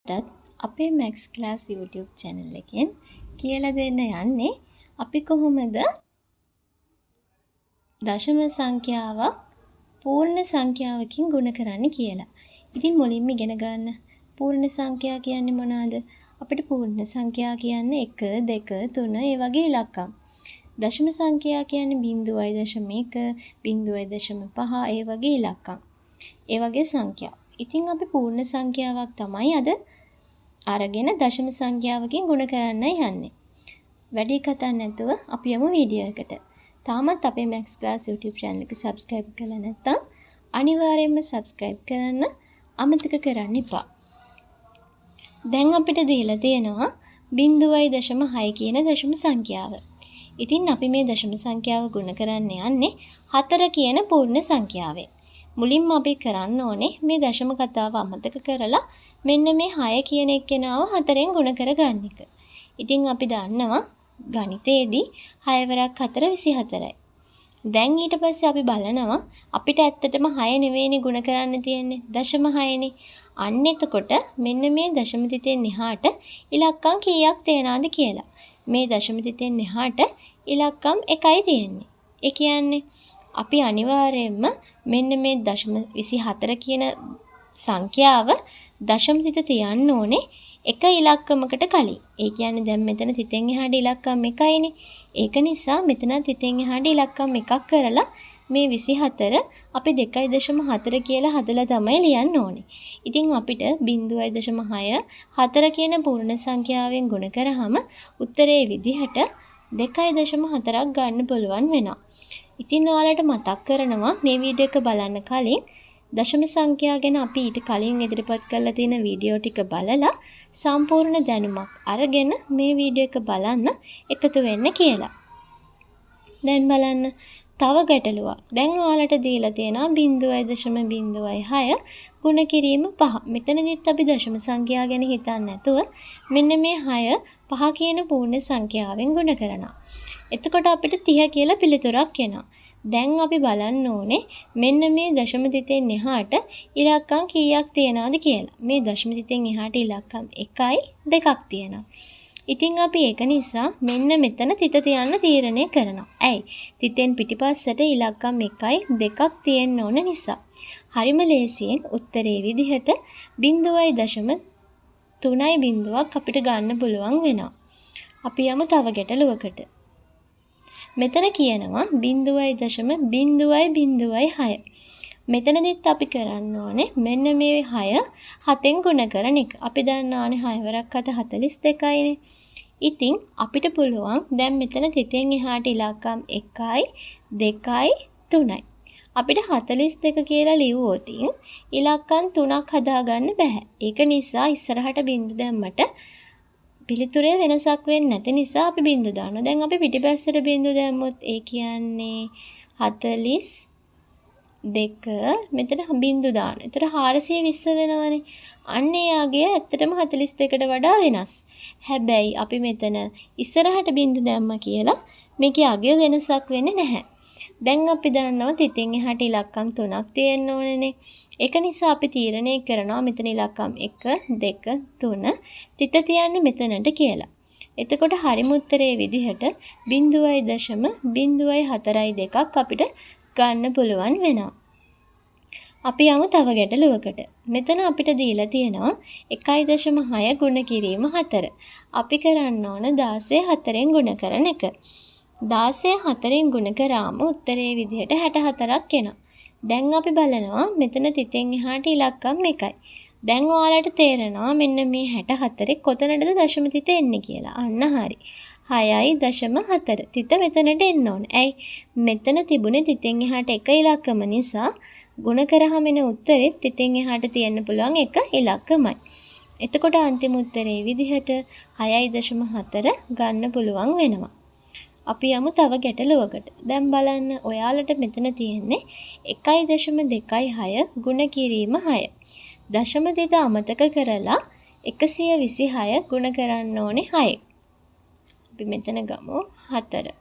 අදත් අපේ Max Class YouTube channel එකෙන් කියලා දෙන්න යන්නේ අපි කොහොමද දශම සංඛ්‍යාවක් පූර්ණ සංඛ්‍යාවකින් ගුණ කරන්නේ කියලා. ඉතින් මුලින්ම ඉගෙන ගන්න පූර්ණ සංඛ්‍යා කියන්නේ මොනවාද? අපිට පූර්ණ සංඛ්‍යා කියන්නේ 1 2 3 ඒ වගේ ඉලක්කම්. දශම සංඛ්‍යා කියන්නේ 0.1 0.5 ඒ වගේ ඉලක්කම්. ඒ වගේ සංඛ්‍යා. ඉතින් අපි පූර්ණ සංඛ්‍යාවක් තමයි අද අරගෙන දශම සංඛ්‍යාවකින් ගුණ කරන්නයි යන්නේ. වැඩි කතා නැතුව අපි යමු වීඩියෝ එකට. තාමත් අපේ Max Class YouTube channel එක subscribe කරලා නැත්නම් අනිවාර්යයෙන්ම subscribe කරන්න අමතක කරන්න එපා. දැන් අපිට දීලා තියෙනවා 0.6 කියන දශම සංඛ්‍යාව. ඉතින් අපි මේ දශම සංඛ්‍යාව ගුණ කරන්න යන්නේ 4 කියන පූර්ණ සංඛ්‍යාවෙන්. මුලින්ම අපි කරන්න ඕනේ මේ දශම කතාව අමතක කරලා මෙන්න මේ 6 කියන එක්කෙනාව 4ෙන් ගුණ කරගන්න එක. ඉතින් අපි දන්නවා ගණිතයේදී 6 වරක් 4 24යි. දැන් ඊට පස්සේ අපි බලනවා අපිට ඇත්තටම 6 නෙවෙයිනේ ගුණ කරන්න තියෙන්නේ දශම 6නේ. අන්න එතකොට මෙන්න මේ දශම තිතෙන් එහාට ඉලක්කම් කීයක් තේනාද කියලා. මේ දශම තිතෙන් එහාට ඉලක්කම් 1යි තියෙන්නේ. ඒ කියන්නේ අපි අනිවාර්යයෙන්ම මෙන්න මේ දශම 24 කියන සංඛ්‍යාව දශම තිත තියන්න ඕනේ එක ඉලක්කමකට කලින්. ඒ කියන්නේ දැන් මෙතන තිතෙන් එහාට ඉලක්කම් 1යිනේ. ඒක නිසා මෙතන තිතෙන් එහාට ඉලක්කම් 1ක් කරලා මේ 24 අපි 2.4 කියලා හදලා තමයි ලියන්න ඕනේ. ඉතින් අපිට 0.6 4 කියන පූර්ණ සංඛ්‍යාවෙන් ගුණ කරාම උත්තරේ විදිහට 2.4ක් ගන්න පුළුවන් වෙනවා. ඉතින් ඔයාලට මතක් කරනවා මේ වීඩියෝ එක බලන්න කලින් දශම සංඛ්‍යා ගැන අපි ඊට කලින් ඉදිරිපත් කරලා තියෙන වීඩියෝ ටික බලලා සම්පූර්ණ දැනුමක් අරගෙන මේ වීඩියෝ එක බලන්න එකතු වෙන්න කියලා. දැන් බලන්න තව ගැටලුවක්. දැන් ඔයාලට දීලා තියෙනවා 0.06 ගුණ කිරීම 5. මෙතනදිත් අපි දශම සංඛ්‍යා ගැන හිතන්නේ නැතුව මෙන්න මේ 6 5 කියන පූර්ණ සංඛ්‍යාවෙන් ගුණ කරනවා. එතකොට අපිට 30 කියලා පිළිතුරක් එනවා. දැන් අපි බලන්න ඕනේ මෙන්න මේ දශම තිතෙන් එහාට ඉලක්කම් කීයක් තියනවද කියලා. මේ දශම තිතෙන් එහාට ඉලක්කම් 1යි 2ක් තියෙනවා. ඉතින් අපි ඒක නිසා මෙන්න මෙතන තිත තියන්න තීරණය කරනවා. ඇයි? තිතෙන් පිටිපස්සට ඉලක්කම් 1යි 2ක් තියෙන්න ඕන නිසා. හරිම ලේසියෙන් උත්තරේ විදිහට 0.3ක් අපිට ගන්න පුළුවන් වෙනවා. අපි යමු තව ගැටලුවකට. මෙතන කියනවා 0.006. මෙතනදිත් අපි කරන්න ඕනේ මෙන්න මේ 6 7ෙන් ගුණ කරන එක. අපි දන්නවානේ 6 වරක් 7 42යිනේ. ඉතින් අපිට පුළුවන් දැන් මෙතන තිතෙන් එහාට ඉලක්කම් 1යි 2යි 3යි. අපිට 42 කියලා ලියුවොත් ඉලක්කම් 3ක් හදාගන්න බෑ. ඒක නිසා ඉස්සරහට බිංදු දැම්මට පිළිතුරේ වෙනසක් වෙන්නේ නැති නිසා අපි බිංදු දානවා. දැන් අපි පිටිපස්සට බිංදු දැම්මොත් ඒ කියන්නේ 42 මෙතන බිංදු දාන. ඒතර 420 වෙනවනේ. අන්න එයාගේ ඇත්තටම 42කට වඩා වෙනස්. හැබැයි අපි මෙතන ඉස්සරහට බිංදු දැම්මා කියලා මේකේ අගය වෙනසක් වෙන්නේ නැහැ. දැන් අපි දන්නවා තිතෙන් එහාට ඉලක්කම් 3ක් තියෙන්න ඕනනේ. ඒක නිසා අපි තීරණය කරනවා මෙතන ඉලක්කම් 1 2 3 තිත තියන්නේ මෙතනට කියලා. එතකොට හරිම උත්තරේ විදිහට 0.042ක් අපිට ගන්න පුළුවන් වෙනවා. අපි යමු තව ගැටලුවකට. මෙතන අපිට දීලා තියෙනවා 1.6 ගුණ කිරීම 4. අපි කරන්න ඕන 16 4ෙන් ගුණ කරන එක. 16 4ෙන් ගුණ කරාම උත්තරේ විදිහට 64ක් එනවා. දැන් අපි බලනවා මෙතන තිතෙන් එහාට ඉලක්කම් 1යි. දැන් ඔයාලට තේරෙනවා මෙන්න මේ 64 කොතනටද දශම තිත එන්නේ කියලා. අන්න හරි. 6.4 තිත මෙතනට එන්න ඕනේ. ඇයි? මෙතන තිබුණේ තිතෙන් එහාට එක ඉලක්කම නිසා ගුණ කරාම එන උත්තරේ තිතෙන් එහාට තියෙන්න පුළුවන් එක ඉලක්කමයි. එතකොට අන්තිම උත්තරේ විදිහට 6.4 ගන්න පුළුවන් වෙනවා. අපි යමු තව ගැටලුවකට. දැන් බලන්න ඔයාලට මෙතන තියෙන්නේ 1.26 ගුණ කිරීම 6. දශම තිත අමතක කරලා 126 ගුණ කරන්න ඕනේ 6. අපි මෙතන ගමු 4.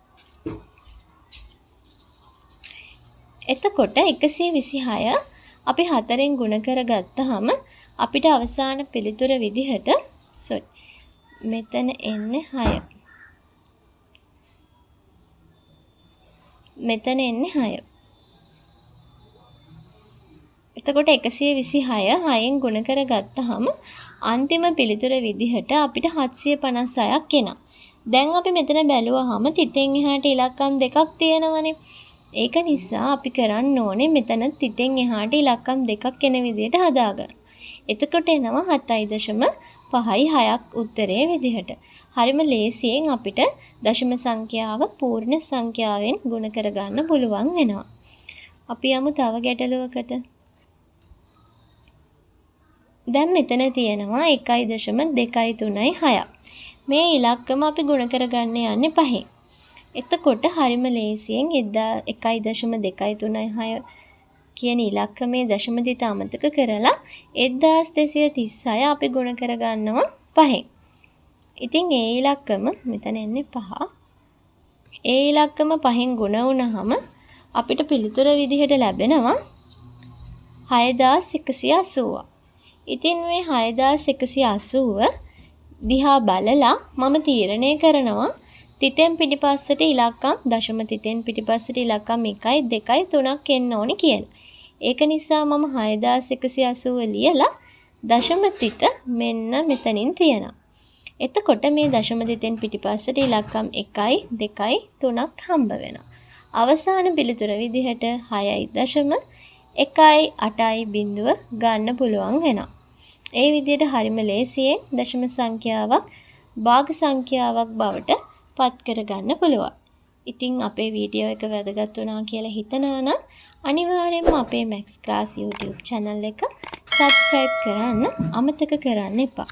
එතකොට 126 අපි 4ෙන් ගුණ කරගත්තාම අපිට අවසාන පිළිතුර විදිහට මෙතන එන්නේ 6. මෙතන එන්නේ 6. එතකොට 126 6න් ගුණ කරගත්තාම අන්තිම පිළිතුර විදිහට අපිට 756ක් එනවා. දැන් අපි මෙතන බැලුවාම තිතෙන් එහාට ඉලක්කම් දෙකක් තියෙනවනේ. ඒක නිසා අපි කරන්න ඕනේ මෙතන තිතෙන් එහාට ඉලක්කම් දෙකක් එන විදිහට හදාගන්න. එතකොට එනවා 7.5යි 6ක් උත්තරේ විදිහට. හරිම ලේසියෙන් අපිට දශම සංඛ්‍යාව පූර්ණ සංඛ්‍යාවෙන් ගුණ කරගන්න පුළුවන් වෙනවා. අපි යමු තව ගැටලුවකට. දැන් මෙතන තියෙනවා 1.2, 6. මේ ඉලක්කම අපි ගුණ කරගන්න යන්නේ 5. එතකොට හරිම ලේසියෙන් 1.2, 6 කියන ඉලක්කමේ දශම තිත අමතක කරලා 1236 අපි ගුණ කරගන්නවා 5. ඉතින් ඒ ඉලක්කම මෙතන එන්නේ 5. ඒ ඉලක්කම 5න් ගුණ වුණාම අපිට පිළිතුර විදිහට ලැබෙනවා 6180. ඉතින් මේ 6180 දිහා බලලා මම තීරණය කරනවා තිතෙන් පිටිපස්සට ඉලක්කම් දශම තිතෙන් පිටිපස්සට ඉලක්කම් 1, 2, 3ක් එන්න ඕනි කියලා. ඒක නිසා මම 6180 ලියලා දශම තිත මෙන්න මෙතනින් තියනවා. එතකොට මේ දශම තිතෙන් පිටිපස්සට ඉලක්කම් 1, 2, 3ක් හම්බ වෙනවා. අවසාන පිළිතුර විදිහට 6.180 ගන්න පුළුවන් වෙනවා. ඒ විදිහට හරිම ලේසියෙන් දශම සංඛ්‍යාවක් භාග සංඛ්‍යාවක් බවට පත් කරගන්න පුළුවන්. ඉතින් අපේ වීඩියෝ එක වැදගත් වුණා කියලා හිතනවා නම් අනිවාර්යෙන්ම අපේ Max Class YouTube channel එක subscribe කරන්න අමතක කරන්න එපා.